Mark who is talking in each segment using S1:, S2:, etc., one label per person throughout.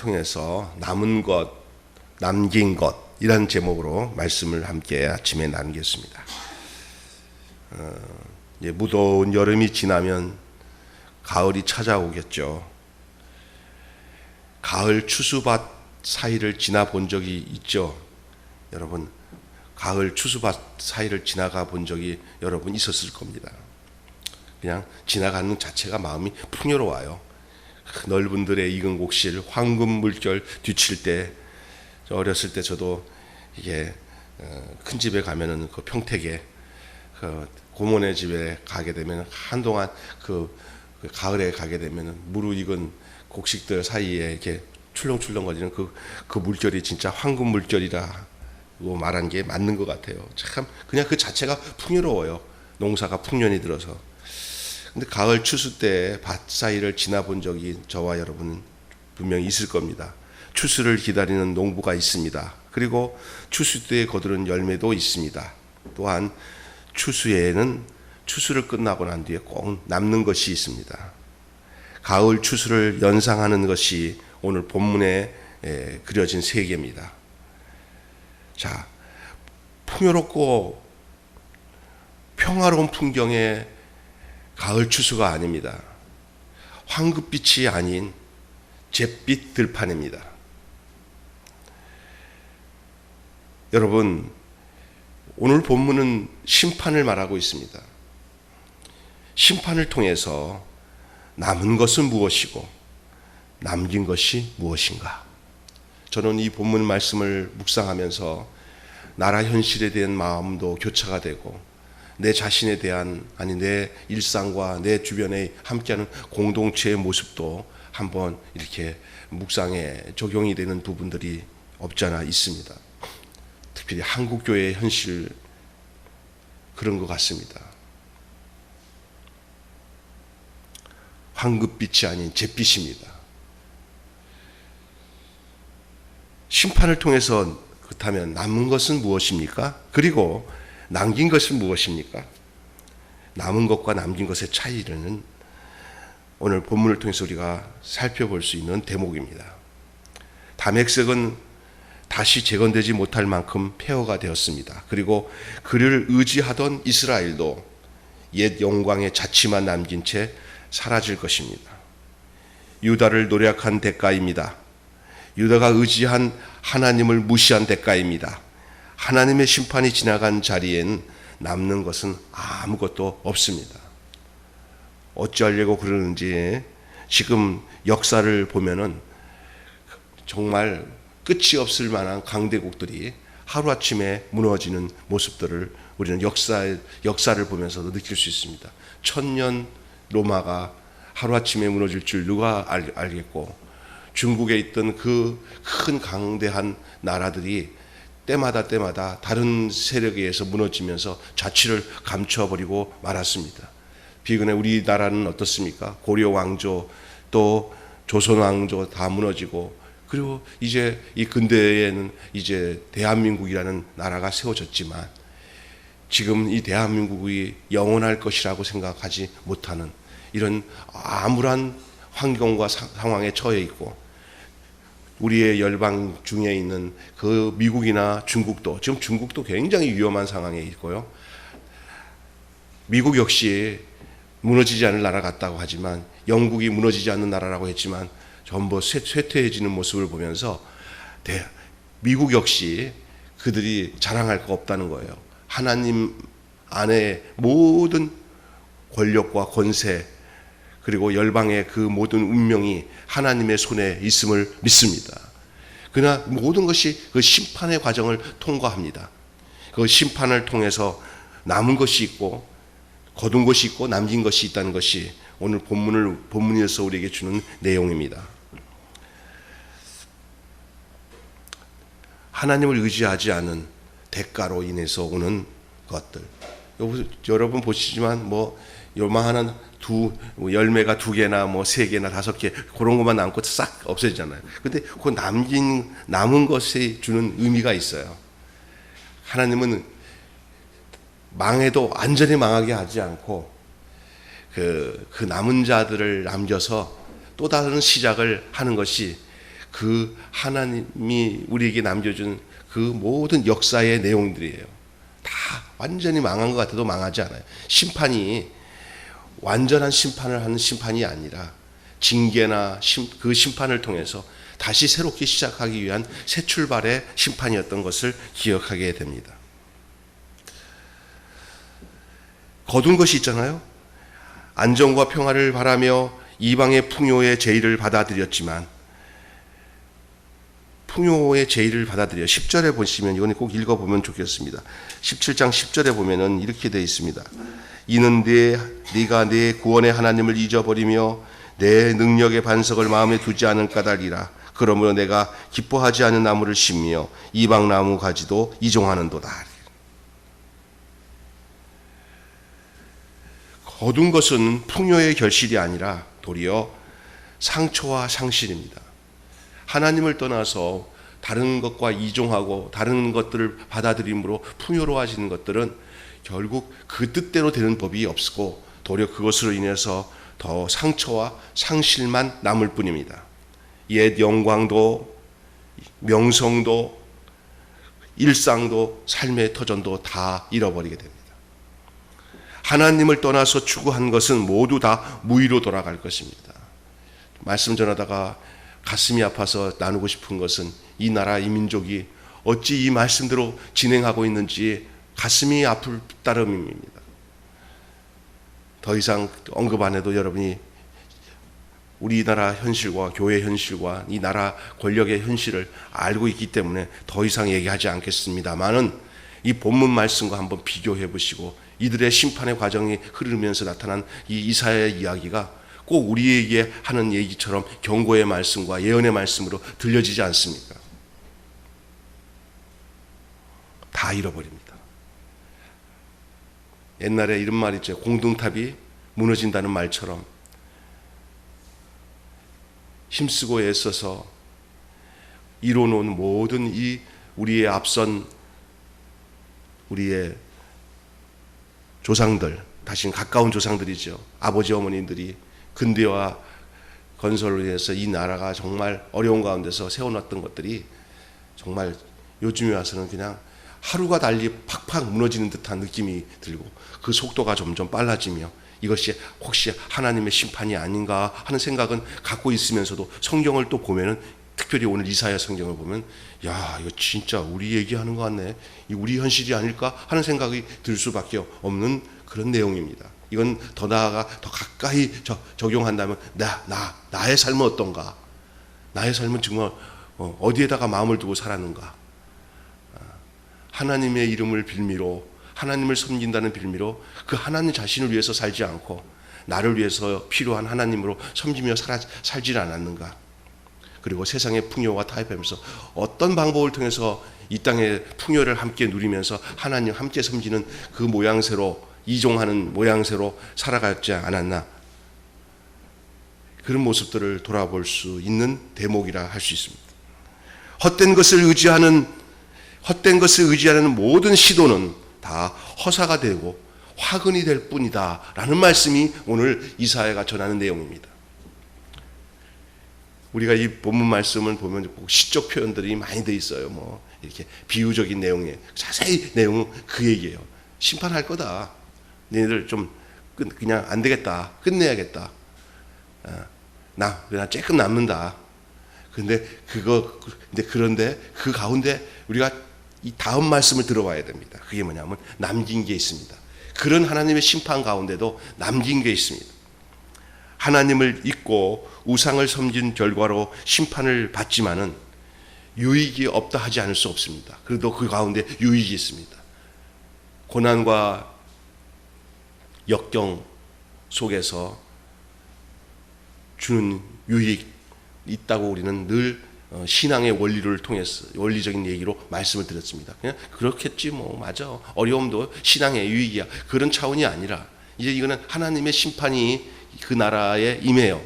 S1: 통해서 남은 것, 남긴 것, 이런 제목으로 말씀을 함께 아침에 나누겠습니다. 무더운 여름이 지나면 가을이 찾아오겠죠. 가을 추수밭 사이를 지나 본 적이 있죠. 여러분, 가을 추수밭 사이를 지나가 본 적이 여러분 있었을 겁니다. 그냥 지나가는 자체가 마음이 풍요로워요. 넓은 들의 익은 곡실, 황금 물결 뒤칠 때, 어렸을 때 저도 이게 큰 집에 가면은 그 평택에 그 고모네 집에 가게 되면 한동안 그 가을에 가게 되면 무르익은 곡식들 사이에 이렇게 출렁출렁거리는 그 물결이 진짜 황금 물결이라고 말한 게 맞는 것 같아요. 참 그냥 그 자체가 풍요로워요. 농사가 풍년이 들어서. 근데 가을 추수 때 밭 사이를 지나본 적이 저와 여러분은 분명히 있을 겁니다. 추수를 기다리는 농부가 있습니다. 그리고 추수 때에 거두는 열매도 있습니다. 또한 추수에는 추수를 끝나고 난 뒤에 꼭 남는 것이 있습니다. 가을 추수를 연상하는 것이 오늘 본문에 그려진 세계입니다. 자, 풍요롭고 평화로운 풍경의 가을 추수가 아닙니다. 황급빛이 아닌 잿빛 들판입니다. 여러분, 오늘 본문은 심판을 말하고 있습니다. 심판을 통해서 남은 것은 무엇이고 남긴 것이 무엇인가? 저는 이 본문 말씀을 묵상하면서 나라 현실에 대한 마음도 교차가 되고 내 자신에 대한, 아니 내 일상과 내 주변에 함께하는 공동체의 모습도 한번 이렇게 묵상에 적용이 되는 부분들이 없잖아 있습니다. 특별히 한국교회의 현실, 그런 것 같습니다. 황급빛이 아닌 잿빛입니다. 심판을 통해서 그렇다면 남은 것은 무엇입니까? 그리고 남긴 것은 무엇입니까? 남은 것과 남긴 것의 차이는 오늘 본문을 통해서 우리가 살펴볼 수 있는 대목입니다. 다메섹은 다시 재건되지 못할 만큼 폐허가 되었습니다. 그리고 그를 의지하던 이스라엘도 옛 영광의 자취만 남긴 채 사라질 것입니다. 유다를 노력한 대가입니다. 유다가 의지한 하나님을 무시한 대가입니다. 하나님의 심판이 지나간 자리엔 남는 것은 아무것도 없습니다. 어찌하려고 그러는지 지금 역사를 보면은 정말 끝이 없을 만한 강대국들이 하루아침에 무너지는 모습들을 우리는 역사를 보면서도 느낄 수 있습니다. 1000년 로마가 하루아침에 무너질 줄 누가 알겠고, 중국에 있던 그 큰 강대한 나라들이 때마다 다른 세력에 의해서 무너지면서 자취를 감춰버리고 말았습니다. 비근에 우리나라는 어떻습니까? 고려 왕조 또 조선 왕조 다 무너지고, 그리고 이제 이 근대에는 이제 대한민국이라는 나라가 세워졌지만 지금 이 대한민국이 영원할 것이라고 생각하지 못하는 이런 암울한 환경과 상황에 처해 있고, 우리의 열방 중에 있는 그 미국이나 중국도, 지금 중국도 굉장히 위험한 상황에 있고요. 미국 역시 무너지지 않을 나라 같다고 하지만, 영국이 무너지지 않는 나라라고 했지만 전부 쇠퇴해지는 모습을 보면서 미국 역시 그들이 자랑할 거 없다는 거예요. 하나님 안에 모든 권력과 권세 그리고 열방의 그 모든 운명이 하나님의 손에 있음을 믿습니다. 그러나 모든 것이 그 심판의 과정을 통과합니다. 그 심판을 통해서 남은 것이 있고 거둔 것이 있고 남긴 것이 있다는 것이 오늘 본문에서 우리에게 주는 내용입니다. 하나님을 의지하지 않은 대가로 인해서 오는 것들. 여러분 보시지만 요만한 열매가 2개나 3개나 5개 그런 것만 남고 싹 없어지잖아요. 근데 그 남은 것이 주는 의미가 있어요. 하나님은 망해도 완전히 망하게 하지 않고 그 남은 자들을 남겨서 또 다른 시작을 하는 것이 그 하나님이 우리에게 남겨준 그 모든 역사의 내용들이에요. 다 완전히 망한 것 같아도 망하지 않아요. 심판이 완전한 심판을 하는 심판이 아니라 징계나 그 심판을 통해서 다시 새롭게 시작하기 위한 새 출발의 심판이었던 것을 기억하게 됩니다. 거둔 것이 있잖아요. 안정과 평화를 바라며 이방의 풍요의 제의를 받아들였지만, 풍요의 제의를 받아들여 10절에 보시면, 이건 꼭 읽어보면 좋겠습니다. 17장 10절에 보면은 이렇게 되어 있습니다. 이는 네가 내 구원의 하나님을 잊어버리며 내 능력의 반석을 마음에 두지 않은 까닭이라. 그러므로 내가 기뻐하지 않은 나무를 심며 이방 나무 가지도 이종하는도다. 거둔 것은 풍요의 결실이 아니라 도리어 상처와 상실입니다. 하나님을 떠나서 다른 것과 이종하고 다른 것들을 받아들임으로 풍요로워지는 것들은 결국 그 뜻대로 되는 법이 없고 도리어 그것으로 인해서 더 상처와 상실만 남을 뿐입니다. 옛 영광도 명성도 일상도 삶의 터전도 다 잃어버리게 됩니다. 하나님을 떠나서 추구한 것은 모두 다 무의로 돌아갈 것입니다. 말씀 전하다가 가슴이 아파서 나누고 싶은 것은 이 나라 이 민족이 어찌 이 말씀대로 진행하고 있는지 가슴이 아플 따름입니다. 더 이상 언급 안 해도 여러분이 우리나라 현실과 교회 현실과 이 나라 권력의 현실을 알고 있기 때문에 더 이상 얘기하지 않겠습니다만은, 이 본문 말씀과 한번 비교해 보시고 이들의 심판의 과정이 흐르면서 나타난 이 이사야의 이야기가 꼭 우리에게 하는 얘기처럼 경고의 말씀과 예언의 말씀으로 들려지지 않습니까? 다 잃어버립니다. 옛날에 이런 말 있죠. 공동탑이 무너진다는 말처럼 힘쓰고 애써서 이뤄놓은 모든 이 우리의 앞선 우리의 조상들, 다시 가까운 조상들이죠. 아버지 어머님들이 근대화 건설로 인해서 이 나라가 정말 어려운 가운데서 세워놨던 것들이 정말 요즘에 와서는 그냥 하루가 달리 팍팍 무너지는 듯한 느낌이 들고, 그 속도가 점점 빨라지며 이것이 혹시 하나님의 심판이 아닌가 하는 생각은 갖고 있으면서도 성경을 또 보면은, 특별히 오늘 이사야 성경을 보면, 야, 이거 진짜 우리 얘기하는 것 같네, 우리 현실이 아닐까 하는 생각이 들 수밖에 없는 그런 내용입니다. 이건 더 나아가 더 가까이 적용한다면 나의 삶은 어떤가, 나의 삶은 정말 어디에다가 마음을 두고 살았는가, 하나님의 이름을 빌미로, 하나님을 섬긴다는 빌미로 그 하나님 자신을 위해서 살지 않고 나를 위해서 필요한 하나님으로 섬기며 살지 않았는가. 그리고 세상의 풍요와 타협하면서 어떤 방법을 통해서 이 땅의 풍요를 함께 누리면서 하나님 함께 섬기는 그 모양새로, 이종하는 모양새로 살아가지 않았나. 그런 모습들을 돌아볼 수 있는 대목이라 할 수 있습니다. 헛된 것을 의지하는 모든 시도는 다 허사가 되고 화근이 될 뿐이다 라는 말씀이 오늘 이사야가 전하는 내용입니다. 우리가 이 본문 말씀을 보면 시적 표현들이 많이 돼 있어요. 뭐 이렇게 비유적인 내용에 자세히 내용은 그 얘기예요. 심판할 거다. 너희들 좀 그냥 안 되겠다. 끝내야겠다. 그냥 조금 남는다. 그런데 그 가운데 우리가 이 다음 말씀을 들어봐야 됩니다. 그게 뭐냐면 남긴 게 있습니다. 그런 하나님의 심판 가운데도 남긴 게 있습니다. 하나님을 잊고 우상을 섬긴 결과로 심판을 받지만은 유익이 없다 하지 않을 수 없습니다. 그래도 그 가운데 유익이 있습니다. 고난과 역경 속에서 주는 유익이 있다고 우리는 늘 신앙의 원리를 통해서 원리적인 얘기로 말씀을 드렸습니다. 그냥 그렇겠지 뭐, 맞아, 어려움도 신앙의 유익이야, 그런 차원이 아니라 이제 이거는 하나님의 심판이 그 나라에 임해요.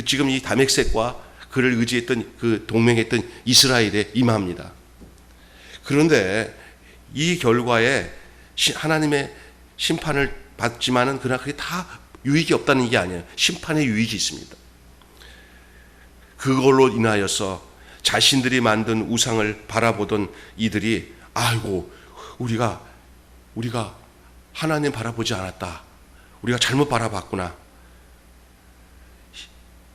S1: 지금 이 다메섹과 그를 의지했던, 그 동맹했던 이스라엘에 임합니다. 그런데 이 결과에 하나님의 심판을 받지만은 그러나 그게 다 유익이 없다는 게 아니에요. 심판의 유익이 있습니다. 그걸로 인하여서 자신들이 만든 우상을 바라보던 이들이 아이고 우리가 하나님 바라보지 않았다. 우리가 잘못 바라봤구나.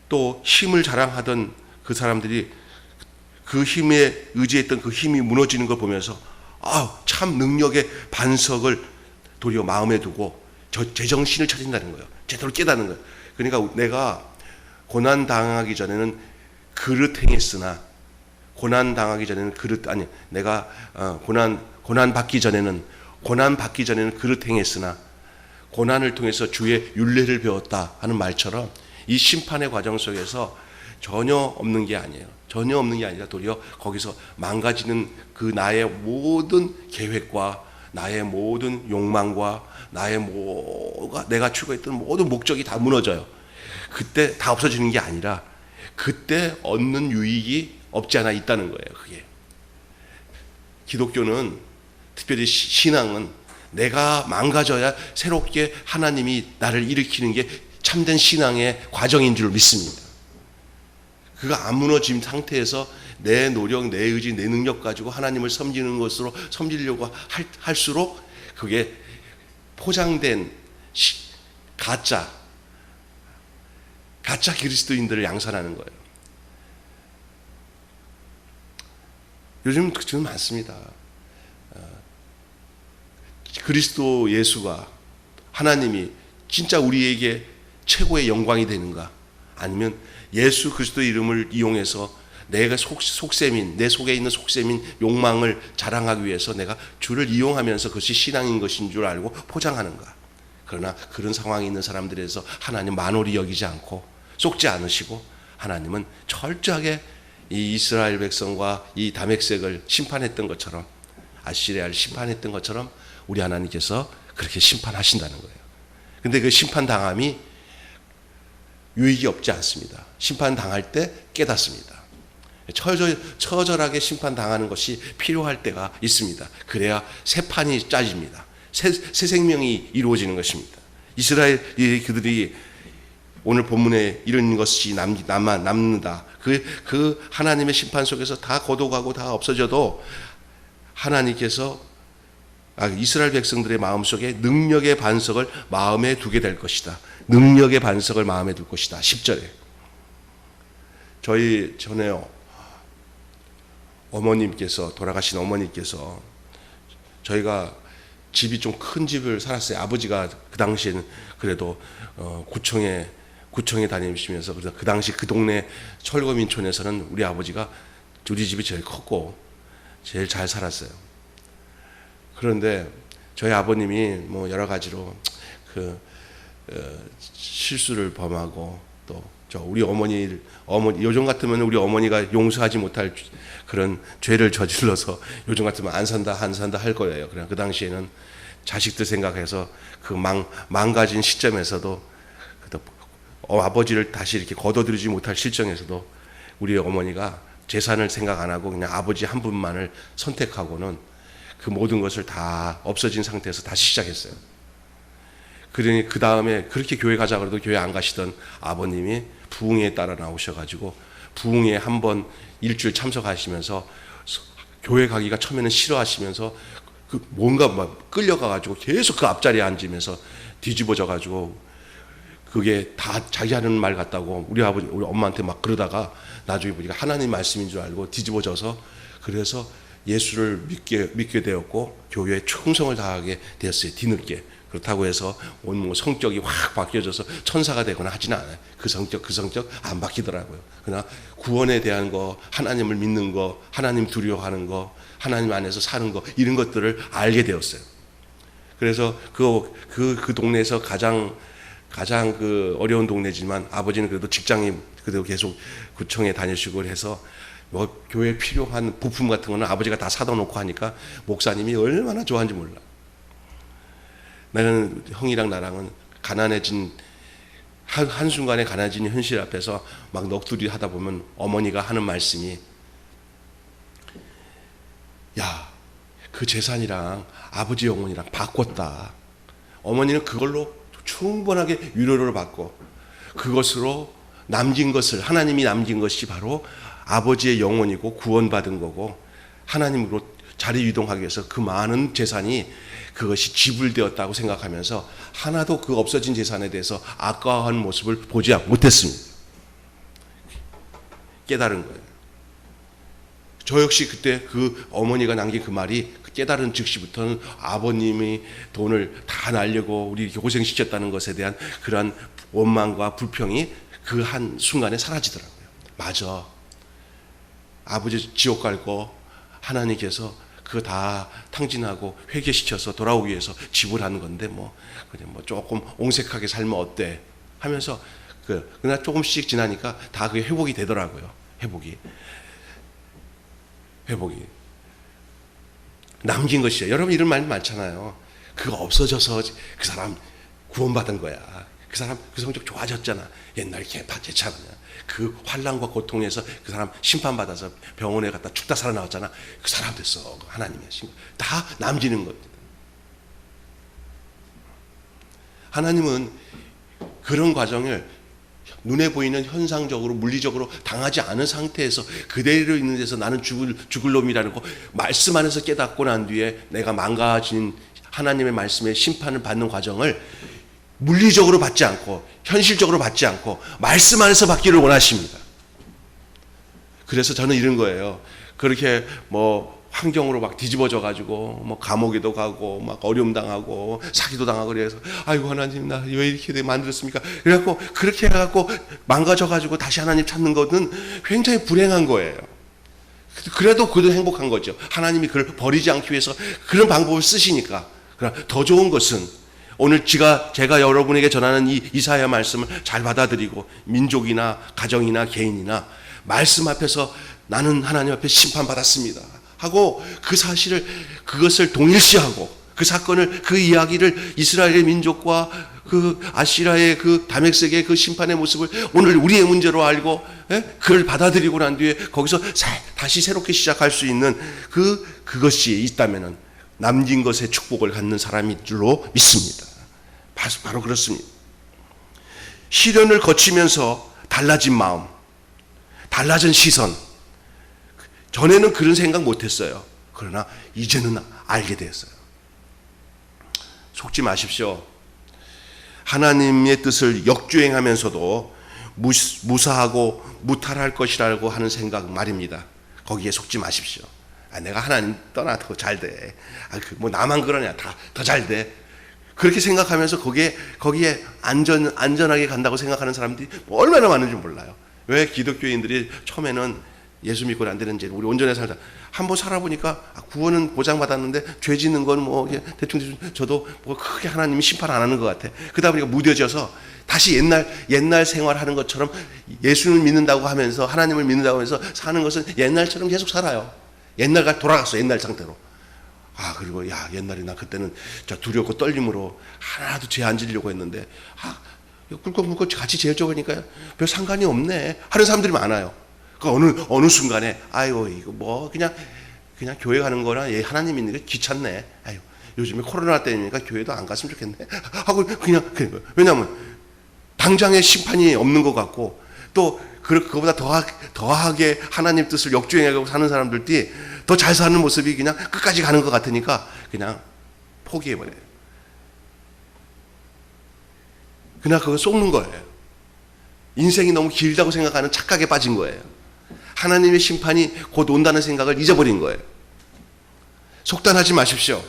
S1: 또 힘을 자랑하던 그 사람들이 그 힘에 의지했던 그 힘이 무너지는 걸 보면서 참 능력의 반석을 도리어 마음에 두고 제정신을 차린다는 거예요. 제대로 깨닫는 거예요. 그러니까 내가 고난 당하기 전에는 그릇 행했으나 내가 고난 받기 전에는 그릇 행했으나 고난을 통해서 주의 율례를 배웠다 하는 말처럼 이 심판의 과정 속에서 전혀 없는 게 아니에요. 전혀 없는 게 아니라 도리어 거기서 망가지는 그 나의 모든 계획과 나의 모든 욕망과 내가 추구했던 모든 목적이 다 무너져요. 그때 다 없어지는 게 아니라 그때 얻는 유익이 없지 않아 있다는 거예요. 그게 기독교는, 특별히 신앙은 내가 망가져야 새롭게 하나님이 나를 일으키는 게 참된 신앙의 과정인 줄 믿습니다. 그가 안 무너진 상태에서 내 노력, 내 의지, 내 능력 가지고 하나님을 섬기려고 할수록 그게 포장된 가짜 그리스도인들을 양산하는 거예요. 요즘 지금 많습니다. 그리스도 예수가, 하나님이 진짜 우리에게 최고의 영광이 되는가? 아니면 예수 그리스도의 이름을 이용해서 내가 내 속에 있는 속셈인 욕망을 자랑하기 위해서 내가 주를 이용하면서 그것이 신앙인 것인 줄 알고 포장하는가? 그러나 그런 상황에 있는 사람들에서 하나님 만홀히 여기지 않고 속지 않으시고, 하나님은 철저하게 이 이스라엘 백성과 이 다메섹을 심판했던 것처럼, 아시리아를 심판했던 것처럼 우리 하나님께서 그렇게 심판하신다는 거예요. 근데 그 심판당함이 유익이 없지 않습니다. 심판당할 때 깨닫습니다. 처절하게 심판당하는 것이 필요할 때가 있습니다. 그래야 새 판이 짜집니다. 새 생명이 이루어지는 것입니다. 이스라엘 그들이 오늘 본문에 이런 것이 남는다. 그 하나님의 심판 속에서 다 거둬가고 다 없어져도 하나님께서 이스라엘 백성들의 마음속에 능력의 반석을 마음에 두게 될 것이다. 능력의 반석을 마음에 둘 것이다. 10절에 저희 전에요, 돌아가신 어머니께서, 저희가 집이 좀 큰 집을 살았어요. 아버지가 그 당시에는 그래도 구청에 다니시면서, 그래서 그 당시 그 동네 철거민촌에서는 우리 아버지가 우리 집이 제일 컸고 제일 잘 살았어요. 그런데 저희 아버님이 뭐 여러 가지로 실수를 범하고, 또 우리 어머니 요즘 같으면 우리 어머니가 용서하지 못할 그런 죄를 저질러서 요즘 같으면 안 산다 할 거예요. 그냥 그 당시에는 자식들 생각해서 그 망가진 시점에서도, 아버지를 다시 이렇게 거둬들이지 못할 실정에서도 우리 어머니가 재산을 생각 안 하고 그냥 아버지 한 분만을 선택하고는 그 모든 것을 다 없어진 상태에서 다시 시작했어요. 그러니 그 다음에 그렇게 교회 가자 그래도 교회 안 가시던 아버님이 부흥회에 따라 나오셔가지고 부흥회에 한번 일주일 참석하시면서 교회 가기가 처음에는 싫어하시면서 뭔가 막 끌려가가지고 계속 그 앞자리에 앉으면서 뒤집어져가지고 그게 다 자기 하는 말 같다고 우리 엄마한테 막 그러다가 나중에 보니까 하나님 말씀인 줄 알고 뒤집어져서, 그래서 예수를 믿게 되었고 교회에 충성을 다하게 되었어요. 뒤늦게. 그렇다고 해서 온 성격이 확 바뀌어져서 천사가 되거나 하지는 않아요. 그 성격 안 바뀌더라고요. 그러나 구원에 대한 거, 하나님을 믿는 거, 하나님 두려워하는 거, 하나님 안에서 사는 거, 이런 것들을 알게 되었어요. 그래서 그 동네에서 가장 그 어려운 동네지만 아버지는 그래도 직장이 그래도 계속 구청에 다니시고 해서 뭐 교회에 필요한 부품 같은 거는 아버지가 다 사다 놓고 하니까 목사님이 얼마나 좋아하는지 몰라. 나는 형이랑 나랑은 가난해진 한순간에 가난해진 현실 앞에서 막 넋두리 하다 보면 어머니가 하는 말씀이, 야, 그 재산이랑 아버지 영혼이랑 바꿨다. 어머니는 그걸로 충분하게 위로를 받고 그것으로 남긴 것을, 하나님이 남긴 것이 바로 아버지의 영혼이고 구원받은 거고, 하나님으로 자리 이동하기 위해서 그 많은 재산이 그것이 지불되었다고 생각하면서 하나도 그 없어진 재산에 대해서 아까워하는 모습을 보지 못했습니다. 깨달은 거예요. 저 역시 그때 그 어머니가 남긴 그 말이 깨달은 즉시부터는 아버님이 돈을 다 날려고 우리 이렇게 고생시켰다는 것에 대한 그러한 원망과 불평이 그 한 순간에 사라지더라고요. 맞아. 아버지 지옥 갈 거 하나님께서 그거 다 탕진하고 회개시켜서 돌아오기 위해서 지불하는 건데 그냥 조금 옹색하게 살면 어때 하면서 그러나 조금씩 지나니까 다 그게 회복이 되더라고요. 회복이 남긴 것이에요. 여러분 이런 말 많잖아요. 그거 없어져서 그 사람 구원받은 거야. 그 사람 그 성적 좋아졌잖아. 옛날 개파제차 그 환난과 고통에서 그 사람 심판받아서 병원에 갔다 죽다 살아나왔잖아. 그 사람 됐어. 하나님이 하신 거. 다 남기는 겁니다. 하나님은 그런 과정을 눈에 보이는 현상적으로 물리적으로 당하지 않은 상태에서 그대로 있는 데서 나는 죽을 놈이라는 거 말씀 안에서 깨닫고 난 뒤에 내가 망가진 하나님의 말씀에 심판을 받는 과정을 물리적으로 받지 않고 현실적으로 받지 않고 말씀 안에서 받기를 원하십니다. 그래서 저는 이런 거예요. 그렇게 환경으로 막 뒤집어져 가지고 감옥에도 가고 막 어려움 당하고 사기도 당하고 그래서 아이고 하나님 나 왜 이렇게 만들었습니까? 그래갖고 그렇게 해갖고 망가져 가지고 다시 하나님 찾는 것은 굉장히 불행한 거예요. 그래도 그도 행복한 거죠. 하나님이 그걸 버리지 않기 위해서 그런 방법을 쓰시니까. 그러나 더 좋은 것은 오늘 제가 여러분에게 전하는 이 이사야 말씀을 잘 받아들이고 민족이나 가정이나 개인이나 말씀 앞에서 나는 하나님 앞에 심판받았습니다 하고 그 사실을 그것을 동일시하고 그 사건을 그 이야기를 이스라엘의 민족과 그 아시라의 그 다메섹의 그 심판의 모습을 오늘 우리의 문제로 알고 그걸 받아들이고 난 뒤에 거기서 다시 새롭게 시작할 수 있는 그것이 있다면은 남긴 것의 축복을 갖는 사람인 줄로 믿습니다. 바로 그렇습니다. 시련을 거치면서 달라진 마음, 달라진 시선. 전에는 그런 생각 못했어요. 그러나 이제는 알게 되었어요. 속지 마십시오. 하나님의 뜻을 역주행하면서도 무사하고 무탈할 것이라고 하는 생각 말입니다. 거기에 속지 마십시오. 내가 하나님 떠나도 잘 돼. 나만 그러냐. 더 잘 돼. 그렇게 생각하면서 거기에 안전하게 간다고 생각하는 사람들이 얼마나 많은지 몰라요. 왜 기독교인들이 처음에는 예수 믿고 안 되는지 우리 온전히 살다 한번 살아보니까 구원은 보장받았는데 죄 짓는 건 대충 저도 크게 하나님이 심판 안 하는 것 같아. 그러다 보니까 무뎌져서 다시 옛날 생활하는 것처럼 예수를 믿는다고 하면서 하나님을 믿는다고 하면서 사는 것은 옛날처럼 계속 살아요. 옛날과 돌아갔어. 옛날 상태로. 그리고 옛날에 나 그때는 두렵고 떨림으로 하나도 죄 안 지려고 했는데 꿀꺽꿀꺽 같이 죄 져보니까 별 상관이 없네 하는 사람들이 많아요. 어느 순간에 이거 그냥 교회 가는 거나 하나님 믿는 게 귀찮네. 요즘에 코로나 때문이니까 교회도 안 갔으면 좋겠네 하고 그냥 왜냐하면 당장의 심판이 없는 것 같고 또 그거보다 더하게 하나님 뜻을 역주행하고 사는 사람들이 더 잘 사는 모습이 그냥 끝까지 가는 것 같으니까 그냥 포기해버려요. 그냥 그거 쏟는 거예요. 인생이 너무 길다고 생각하는 착각에 빠진 거예요. 하나님의 심판이 곧 온다는 생각을 잊어버린 거예요. 속단하지 마십시오.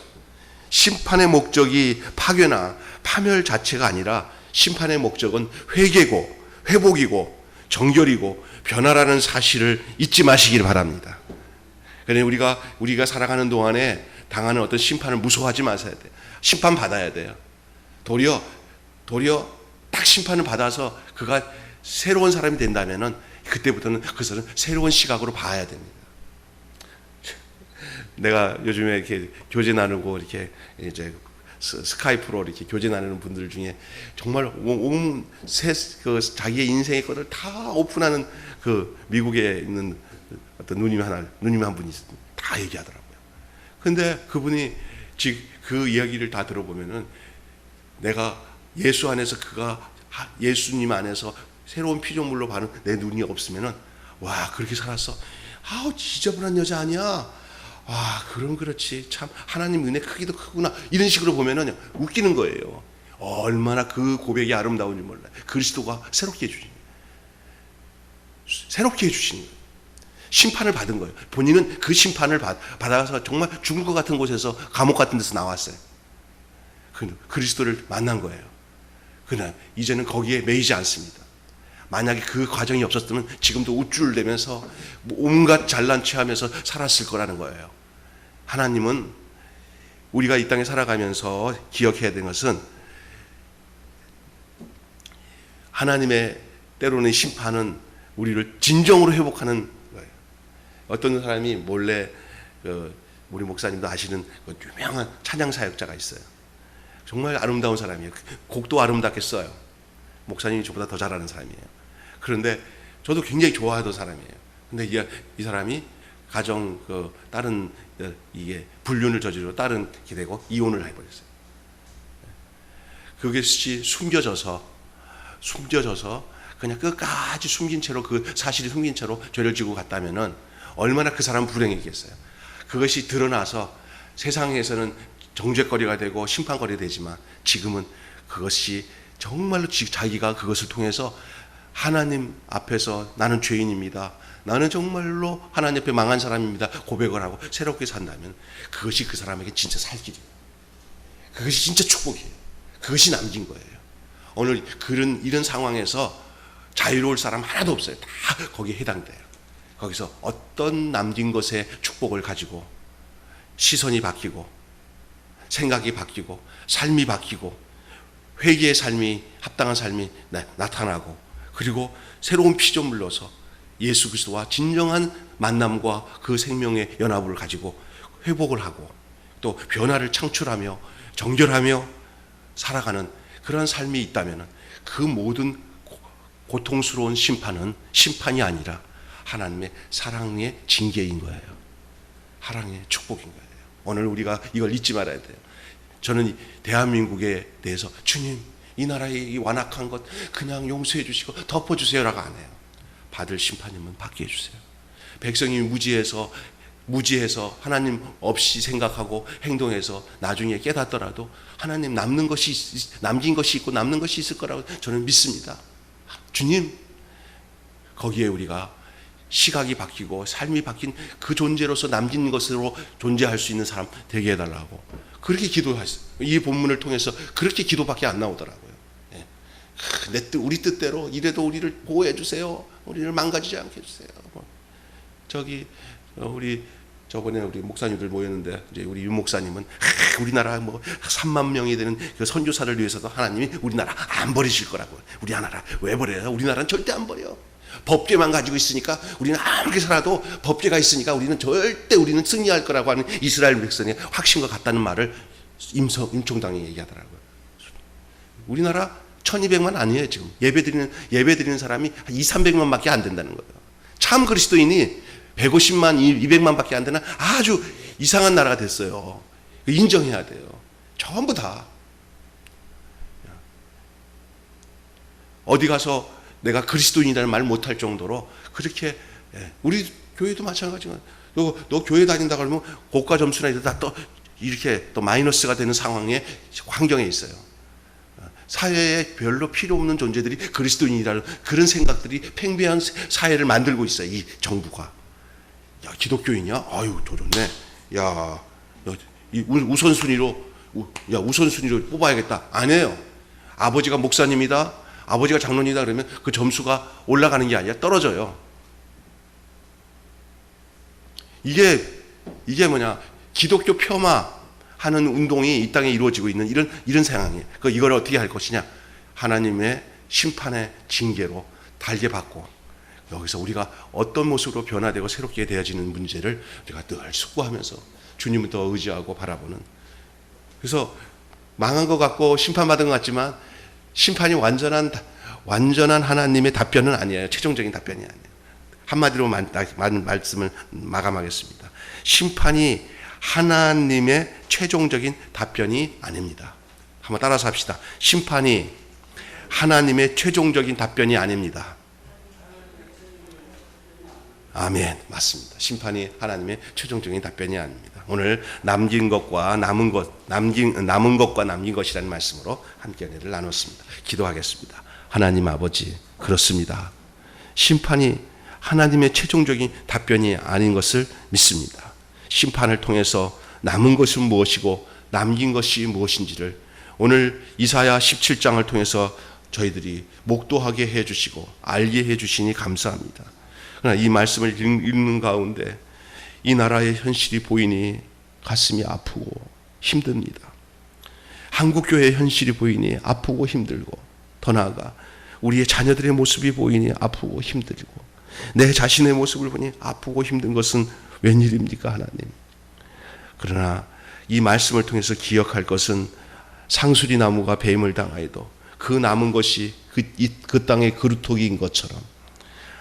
S1: 심판의 목적이 파괴나 파멸 자체가 아니라 심판의 목적은 회개고 회복이고 정결이고 변화라는 사실을 잊지 마시길 바랍니다. 그러니 우리가 살아가는 동안에 당하는 어떤 심판을 무서워하지 마셔야 돼요. 심판 받아야 돼요. 도리어 딱 심판을 받아서 그가 새로운 사람이 된다면은 그때부터는 그것은 새로운 시각으로 봐야 됩니다. 내가 요즘에 이렇게 교제 나누고 이렇게 이제 스카이프로 이렇게 교제 나누는 분들 중에 정말 자기의 인생의 것을 다 오픈하는 미국에 있는 어떤 누님 한 분이 다 얘기하더라고요. 근데 그분이 그 이야기를 다 들어보면은 내가 예수 안에서 그가 예수님 안에서 새로운 피조물로 바른 내 눈이 없으면은 와 그렇게 살았어. 아우 지저분한 여자 아니야. 와 그럼 그렇지 참 하나님 은혜 크기도 크구나. 이런 식으로 보면은 웃기는 거예요. 얼마나 그 고백이 아름다운지 몰라요. 그리스도가 새롭게 해주시는 거예요. 심판을 받은 거예요. 본인은 그 심판을 받아서 정말 죽을 것 같은 곳에서 감옥 같은 데서 나왔어요. 그리스도를 만난 거예요. 그러나 이제는 거기에 매이지 않습니다. 만약에 그 과정이 없었으면 지금도 우쭐대면서 온갖 잘난 체하면서 살았을 거라는 거예요. 하나님은 우리가 이 땅에 살아가면서 기억해야 되는 것은 하나님의 때로는 심판은 우리를 진정으로 회복하는 거예요. 어떤 사람이 몰래 우리 목사님도 아시는 유명한 찬양 사역자가 있어요. 정말 아름다운 사람이에요. 곡도 아름답게 써요. 목사님이 저보다 더 잘하는 사람이에요. 그런데 저도 굉장히 좋아하던 사람이에요. 근데 이 사람이 가정 다른 이게 불륜을 저지르고 다른 기대고 이혼을 해버렸어요. 그것이 숨겨져서 그냥 끝까지 숨긴 채로 그 사실이 숨긴 채로 죄를 지고 갔다면은 얼마나 그 사람은 불행했겠어요. 그것이 드러나서 세상에서는 정죄거리가 되고 심판거리가 되지만 지금은 그것이 정말로 자기가 그것을 통해서 하나님 앞에서 나는 죄인입니다. 나는 정말로 하나님 앞에 망한 사람입니다. 고백을 하고 새롭게 산다면 그것이 그 사람에게 진짜 살 길이에요. 그것이 진짜 축복이에요. 그것이 남긴 거예요. 오늘 이런 상황에서 자유로울 사람 하나도 없어요. 다 거기에 해당돼요. 거기서 어떤 남긴 것의 축복을 가지고 시선이 바뀌고 생각이 바뀌고 삶이 바뀌고 회개의 삶이 합당한 삶이 나타나고 그리고 새로운 피조물로서 예수 그리스도와 진정한 만남과 그 생명의 연합을 가지고 회복을 하고 또 변화를 창출하며 정결하며 살아가는 그런 삶이 있다면 그 모든 고통스러운 심판이 아니라 하나님의 사랑의 징계인 거예요. 사랑의 축복인 거예요. 오늘 우리가 이걸 잊지 말아야 돼요. 저는 대한민국에 대해서 주님 이 나라의 이 완악한 것 그냥 용서해 주시고 덮어주세요라고 안 해요. 받을 심판이면 받게 해주세요. 백성이 무지해서 하나님 없이 생각하고 행동해서 나중에 깨닫더라도 하나님 남긴 것이 있고 남는 것이 있을 거라고 저는 믿습니다. 주님 거기에 우리가 시각이 바뀌고 삶이 바뀐 그 존재로서 남긴 것으로 존재할 수 있는 사람 되게 해달라고 그렇게 기도했어요. 이 본문을 통해서 그렇게 기도밖에 안 나오더라고요. 우리 뜻대로 이래도 우리를 보호해 주세요. 우리를 망가지지 않게 해주세요. 저번에 우리 목사님들 모였는데 이제 우리 유 목사님은 우리나라 3만 명이 되는 그 선교사를 위해서도 하나님이 우리나라 안 버리실 거라고. 우리 나라 왜 버려요? 우리나라는 절대 안 버려. 법죄만 가지고 있으니까 우리는 아무리 살아도 법죄가 있으니까 우리는 승리할 거라고 하는 이스라엘 백성의 확신과 같다는 말을 임총당이 얘기하더라고요. 우리나라 1200만 아니에요. 지금 예배드리는 사람이 한 200~300만밖에 안 된다는 거예요. 참 그리스도인이 150만, 200만밖에 안 되는 아주 이상한 나라가 됐어요. 인정해야 돼요. 전부 다. 어디 가서 내가 그리스도인이라는 말 못할 정도로 그렇게 우리 교회도 마찬가지고 너 교회 다닌다 그러면 고가 점수나 이러다 또 이렇게 또 마이너스가 되는 상황에 환경에 있어요. 사회에 별로 필요 없는 존재들이 그리스도인이라는 그런 생각들이 팽배한 사회를 만들고 있어요. 이 정부가. 야 기독교인이야? 아유 좋네. 야 우선순위로 뽑아야겠다. 안 해요. 아버지가 목사님이다. 아버지가 장로님이다 그러면 그 점수가 올라가는 게 아니라 떨어져요. 이게 기독교 폄하하는 운동이 이 땅에 이루어지고 있는 이런 상황이에요. 이걸 어떻게 할 것이냐? 하나님의 심판의 징계로 달게 받고 여기서 우리가 어떤 모습으로 변화되고 새롭게 되어지는 문제를 우리가 늘 숙고하면서 주님을 더 의지하고 바라보는. 그래서 망한 것 같고 심판받은 것 같지만 심판이 완전한 하나님의 답변은 아니에요. 최종적인 답변이 아니에요. 한마디로 말씀을 마감하겠습니다. 심판이 하나님의 최종적인 답변이 아닙니다. 한번 따라서 합시다. 심판이 하나님의 최종적인 답변이 아닙니다. 아멘. 맞습니다. 심판이 하나님의 최종적인 답변이 아닙니다. 오늘 남긴 것과 남은 것과 남긴 것이라는 말씀으로 함께 은혜를 나눴습니다. 기도하겠습니다. 하나님 아버지, 그렇습니다. 심판이 하나님의 최종적인 답변이 아닌 것을 믿습니다. 심판을 통해서 남은 것은 무엇이고 남긴 것이 무엇인지를 오늘 이사야 17장을 통해서 저희들이 목도하게 해주시고 알게 해주시니 감사합니다. 그러나 이 말씀을 읽는 가운데 이 나라의 현실이 보이니 가슴이 아프고 힘듭니다. 한국교회의 현실이 보이니 아프고 힘들고, 더 나아가 우리의 자녀들의 모습이 보이니 아프고 힘들고, 내 자신의 모습을 보니 아프고 힘든 것은 웬일입니까, 하나님? 그러나 이 말씀을 통해서 기억할 것은 상수리 나무가 뱀을 당하여도 그 남은 것이 그 땅의 그루터기인 것처럼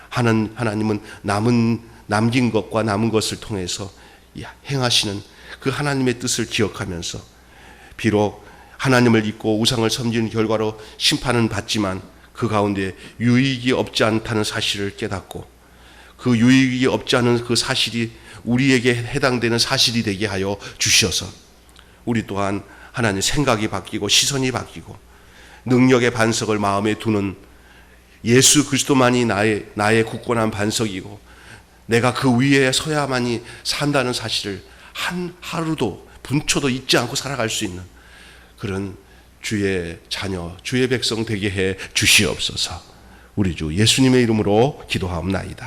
S1: 하나님은 남긴 것과 남은 것을 통해서 행하시는 그 하나님의 뜻을 기억하면서 비록 하나님을 잊고 우상을 섬기는 결과로 심판은 받지만 그 가운데 유익이 없지 않다는 사실을 깨닫고 그 유익이 없지 않은 그 사실이 우리에게 해당되는 사실이 되게 하여 주셔서 우리 또한 하나님 생각이 바뀌고 시선이 바뀌고 능력의 반석을 마음에 두는 예수 그리스도만이 나의 굳건한 반석이고 내가 그 위에 서야만이 산다는 사실을 한 하루도 분초도 잊지 않고 살아갈 수 있는 그런 주의 자녀, 주의 백성 되게 해 주시옵소서. 우리 주 예수님의 이름으로 기도하옵나이다.